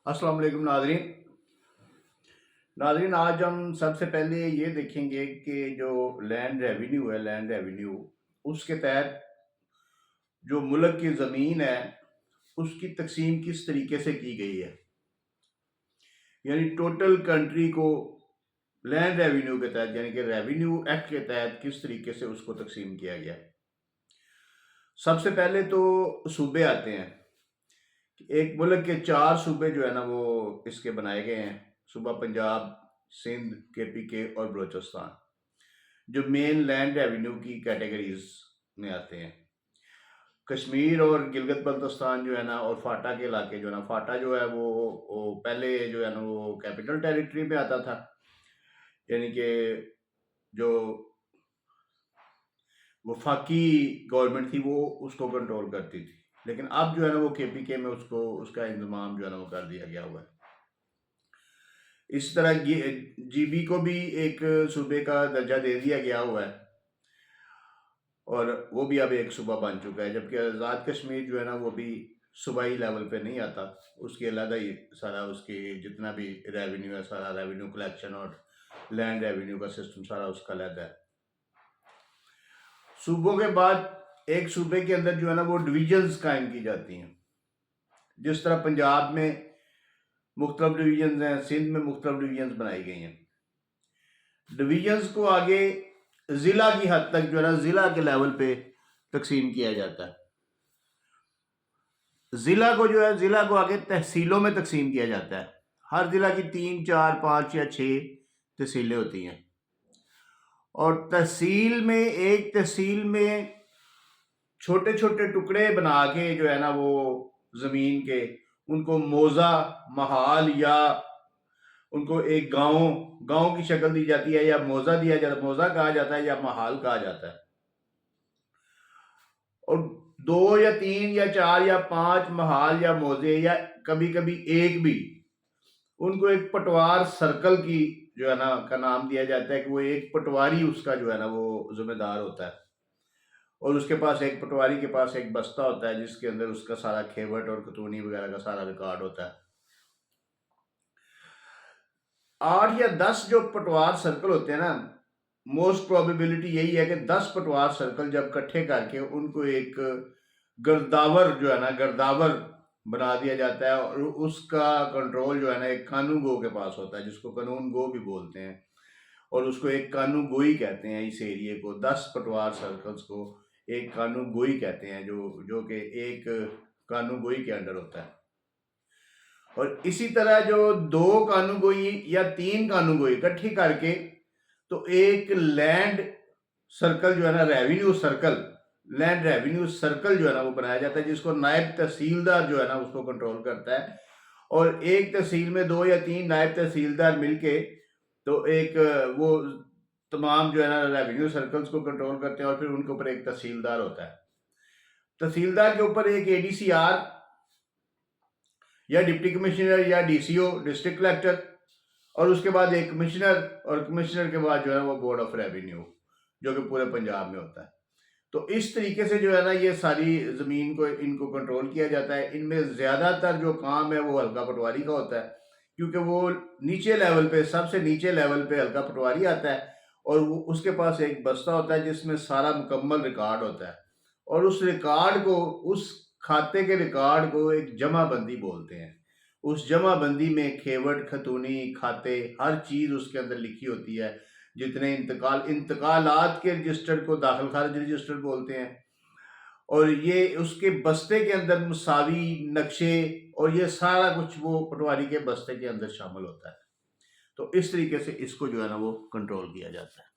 अस्सलाम वालेकुम नाज़रीन। नाज़रीन, आज हम सबसे पहले ये देखेंगे कि जो लैंड रेवेन्यू है, लैंड रेवेन्यू उसके तहत जो मुल्क की ज़मीन है उसकी तकसीम किस तरीके से की गई है। यानी टोटल कंट्री को लैंड रेवेन्यू के तहत, यानी कि रेवेन्यू एक्ट के तहत किस तरीके से उसको तकसीम किया गया। सबसे पहले तो सूबे आते हैं। एक मुल्क के 4 सूबे जो है ना वो इसके बनाए गए हैं। सूबा पंजाब, सिंध, KPK और बलूचिस्तान, जो मेन लैंड रेवेन्यू की कैटेगरीज में आते हैं। कश्मीर और गिलगित बल्तिस्तान जो है ना, और फाटा के इलाके जो है ना, फाटा जो है वो पहले जो है ना वो कैपिटल टेरिटरी में आता था, यानी कि जो वफाकी गवर्नमेंट थी वो उसको कंट्रोल करती थी। लेकिन अब जो है ना वो KPK में उसका इंतजाम जो है ना वो कर दिया गया हुआ है। इस तरह GB को भी एक सूबे का दर्जा दे दिया गया हुआ है और वो भी अब एक सूबा बन चुका है। जबकि आज़ाद कश्मीर जो है ना वो भी सूबाई लेवल पे नहीं आता, उसकी अलग ही सारा उसकी जितना भी रेवेन्यू है, सारा रेवेन्यू कलेक्शन और लैंड रेवेन्यू का सिस्टम सारा उसका अलग है। सूबों के बाद एक सूबे के अंदर जो है ना वो डिविजन्स कायम की जाती हैं। जिस तरह पंजाब में मुख्तलिफ डिवीजन्स हैं, सिंध में मुख्तलिफ डिवीजन्स बनाई गई हैं। डिवीजन्स को आगे ज़िला की हद तक जो है ना ज़िला के लेवल पे तकसीम किया जाता है। ज़िला को आगे तहसीलों में तकसीम किया जाता है। हर ज़िला की 3, 4, 5 या 6 तहसीलें होती हैं और एक तहसील में छोटे छोटे टुकड़े बना के जो है ना वो ज़मीन के, उनको मौज़ा, महाल या उनको एक गांव की शक्ल दी जाती है, या मौज़ा दिया जाता है, मौज़ा कहा जाता है या महाल कहा जाता है। और 2 या 3 या 4 या 5 महाल या मौजे, या कभी कभी एक भी, उनको एक पटवार सर्कल की जो है ना का नाम दिया जाता है कि वो एक पटवारी उसका जो है ना वो जिम्मेदार होता है और उसके पास एक पटवारी के पास एक बस्ता होता है जिसके अंदर उसका सारा खेवट और खतूनी वगैरह का सारा रिकॉर्ड होता है। 8 या 10 जो पटवार सर्कल होते हैं ना, मोस्ट प्रोबेबिलिटी यही है कि 10 पटवार सर्कल जब इकट्ठे करके उनको एक गर्दावर जो है ना गर्दावर बना दिया जाता है और उसका कंट्रोल जो है ना एक कानून गो के पास होता है, जिसको कानून गो भी बोलते हैं, और उसको एक कानून गोई कहते हैं। इस एरिए को 10 पटवार सर्कल्स को एक कानून गोई कहते हैं, जो कि एक कानून गोई के अंडर होता है। और इसी तरह जो 2 कानून गोई या 3 कानून गोई इकट्ठी करके तो एक लैंड सर्कल जो है ना लैंड रेवेन्यू सर्कल जो है ना वो बनाया जाता है, जिसको नायब तहसीलदार जो है ना उसको कंट्रोल करता है। और एक तहसील में 2 या 3 नायब तहसीलदार मिलके तो एक वो तमाम जो है ना रेवेन्यू सर्कल्स को कंट्रोल करते हैं और फिर उनके ऊपर एक तहसीलदार होता है। तहसीलदार के ऊपर एक ADCR या डिप्टी कमिश्नर या DCO, डिस्ट्रिक्ट कलेक्टर, और उसके बाद एक कमिश्नर, और कमिश्नर के बाद जो है वो बोर्ड ऑफ रेवेन्यू, जो कि पूरे पंजाब में होता है। तो इस तरीके से जो है ना ये सारी ज़मीन को इनको कंट्रोल किया जाता है। इनमें ज़्यादातर जो काम है वो हल्का पटवारी का होता है, क्योंकि वो नीचे लेवल पे, सबसे नीचे लेवल पे हल्का पटवारी आता है और वो उसके पास एक बस्ता होता है जिसमें सारा मुकम्मल रिकॉर्ड होता है, और उस रिकॉर्ड को, उस खाते के रिकॉर्ड को एक जमाबंदी बोलते हैं। उस जमाबंदी में खेवट, खतूनी, खाते, हर चीज़ उसके अंदर लिखी होती है। जितने इंतकालात के रजिस्टर को दाखिल खारिज रजिस्टर बोलते हैं, और ये उसके बस्ते के अंदर मुसावी नक्शे और ये सारा कुछ वो पटवारी के बस्ते के अंदर शामिल होता है। तो इस तरीके से इसको जो है ना वो कंट्रोल किया जाता है।